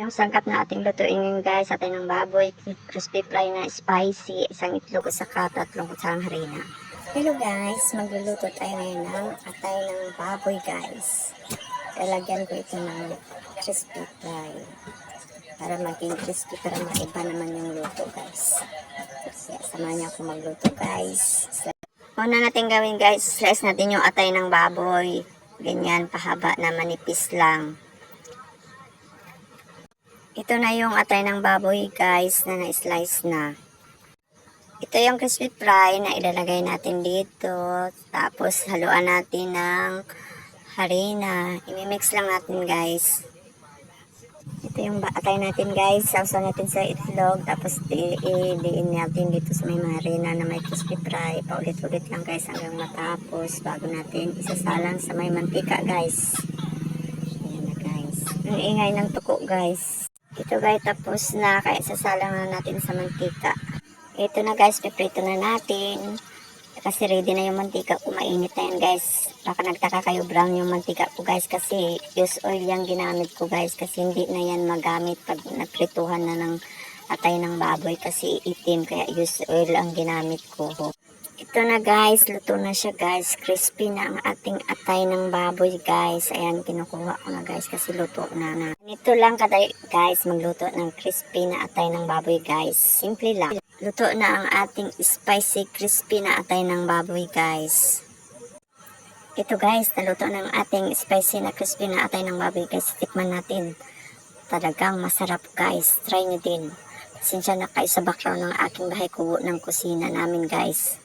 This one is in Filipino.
Yung sangkap na ating lutuin ngayon guys, atay ng baboy, crispy fry na spicy, isang itlog at saka 3 kutsarang harina. Hello guys, magluluto tayo ngayon ng atay ng baboy guys. Lalagyan ko ito ng crispy fry para maging crispy, para maiba naman yung luto guys. Kaya samahan niyo ako magluto guys. Una natin gawin guys, slice natin yung atay ng baboy. Ganyan, pahaba na manipis lang. Ito na yung atay ng baboy guys na na-slice na. Ito yung crispy fry na ilalagay natin dito. Tapos haluan natin ng harina. I-mix lang natin guys. Ito yung atay natin guys. Sausaw natin sa itlog. Tapos i-diin natin dito sa may harina na may crispy fry. Paulit-ulit lang guys hanggang matapos. Bago natin isasalang sa may mantika guys. Ayan na guys. Ang ingay ng tuko guys. Ito guys, tapos na, kaya sasalang na natin sa mantika. Ito na guys, piprito na natin. Kasi ready na yung mantika ko, mainit na yan guys. Baka nagtaka kayo brown yung mantika ko guys, kasi use oil yung ginamit ko guys. Kasi hindi na yan magamit pag naprituhan na ng atay ng baboy, kasi itim, kaya use oil ang ginamit ko. Ito na guys, luto na siya guys. Crispy na ang ating atay ng baboy guys. Ayan, kinukuha ko na guys kasi luto na. Ito lang kadali guys, magluto ng crispy na atay ng baboy guys. Simple lang. Luto na ang ating spicy crispy na atay ng baboy guys. Ito guys, naluto ng ating spicy na crispy na atay ng baboy guys. Tikman natin. Talagang masarap guys. Try nyo din. Pasensya na kayo sa background ng aking bahay kubo ng kusina namin guys.